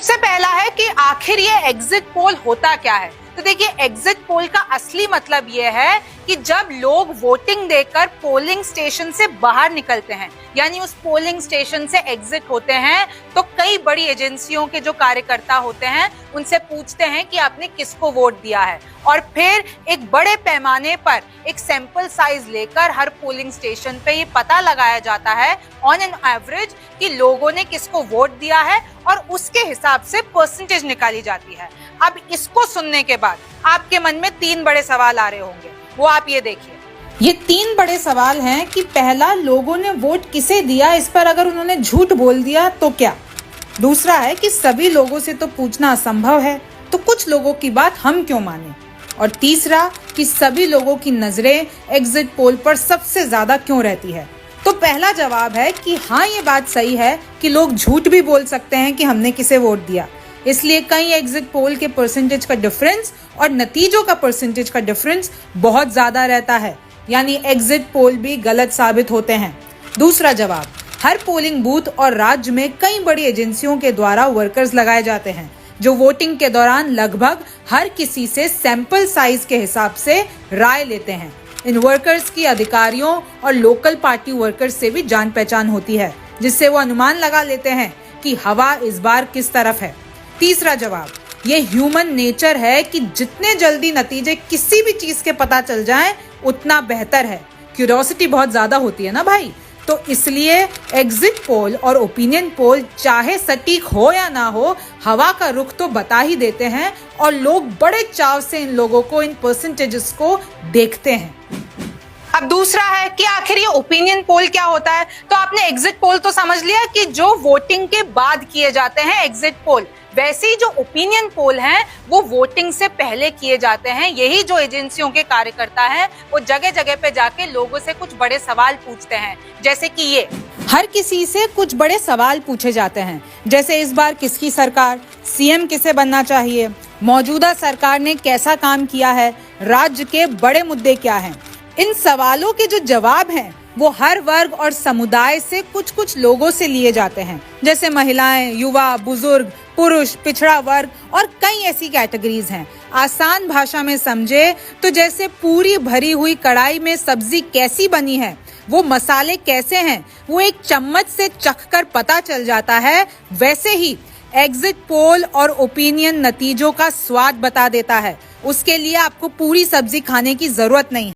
सबसे पहला है कि आखिर ये एग्जिट पोल होता क्या है। तो देखिए, एग्जिट पोल का असली मतलब ये है कि जब लोग वोटिंग देकर पोलिंग स्टेशन से बाहर निकलते हैं, यानी उस पोलिंग स्टेशन से एग्जिट होते हैं, तो कई बड़ी एजेंसियों के जो कार्यकर्ता होते हैं उनसे पूछते हैं कि आपने किसको वोट दिया है, और फिर एक बड़े पैमाने पर एक सैंपल साइज लेकर हर पोलिंग स्टेशन पे ये पता लगाया जाता है ऑन एन एवरेज कि लोगों ने किसको वोट दिया है, और उसके हिसाब से परसेंटेज निकाली जाती है। अब इसको सुनने के बाद आपके मन में 3 बड़े सवाल आ रहे होंगे, वो आप ये देखिए। ये 3 बड़े सवाल हैं कि पहला, लोगों ने वोट किसे दिया, इस पर अगर उन्होंने झूठ बोल दिया तो क्या। दूसरा है कि सभी लोगों से तो पूछना असंभव है, तो कुछ लोगों की बात हम क्यों माने। और तीसरा कि सभी लोगों की नजरें एग्जिट पोल पर सबसे ज्यादा क्यों रहती है। तो पहला जवाब है कि हाँ, ये बात सही है कि लोग झूठ भी बोल सकते हैं कि हमने किसे वोट दिया। इसलिए कई एग्जिट पोल के परसेंटेज का डिफरेंस और नतीजों का परसेंटेज का डिफरेंस बहुत ज्यादा रहता है, यानी एग्जिट पोल भी गलत साबित होते हैं। दूसरा जवाब, हर पोलिंग बूथ और राज्य में कई बड़ी एजेंसियों के द्वारा वर्कर्स लगाए जाते हैं जो वोटिंग के दौरान लगभग हर किसी से सैंपल साइज के हिसाब से राय लेते हैं। इन वर्कर्स की अधिकारियों और लोकल पार्टी वर्कर्स से भी जान पहचान होती है, जिससे वो अनुमान लगा लेते हैं कि हवा इस बार किस तरफ है। तीसरा जवाब, ये ह्यूमन नेचर है कि जितने जल्दी नतीजे किसी भी चीज के पता चल जाएं उतना बेहतर है। क्यूरियोसिटी बहुत ज्यादा होती है ना भाई, तो इसलिए एग्जिट पोल और ओपिनियन पोल चाहे सटीक हो या ना हो, हवा का रुख तो बता ही देते हैं, और लोग बड़े चाव से इन लोगों को, इन परसेंटेजेस को देखते हैं। अब दूसरा है कि आखिर ये ओपिनियन पोल क्या होता है। तो आपने एग्जिट पोल तो समझ लिया कि जो वोटिंग के बाद किए जाते हैं एग्जिट पोल, वैसे ही जो ओपिनियन पोल हैं वो वोटिंग से पहले किए जाते हैं। यही जो एजेंसियों के कार्यकर्ता हैं वो जगह जगह पे जाके लोगों से कुछ बड़े सवाल पूछते हैं, जैसे कि ये हर किसी से कुछ बड़े सवाल पूछे जाते हैं, जैसे इस बार किसकी सरकार, सीएम किसे बनना चाहिए, मौजूदा सरकार ने कैसा काम किया है, राज्य के बड़े मुद्दे क्या हैं। इन सवालों के जो जवाब हैं वो हर वर्ग और समुदाय से कुछ कुछ लोगों से लिए जाते हैं, जैसे महिलाएं, युवा, बुजुर्ग, पुरुष, पिछड़ा वर्ग और कई ऐसी कैटेगरीज हैं। आसान भाषा में समझे तो जैसे पूरी भरी हुई कढ़ाई में सब्जी कैसी बनी है, वो मसाले कैसे हैं, वो एक चम्मच से चखकर पता चल जाता है, वैसे ही एग्जिट पोल और ओपिनियन नतीजों का स्वाद बता देता है। उसके लिए आपको पूरी सब्जी खाने की जरूरत नहीं।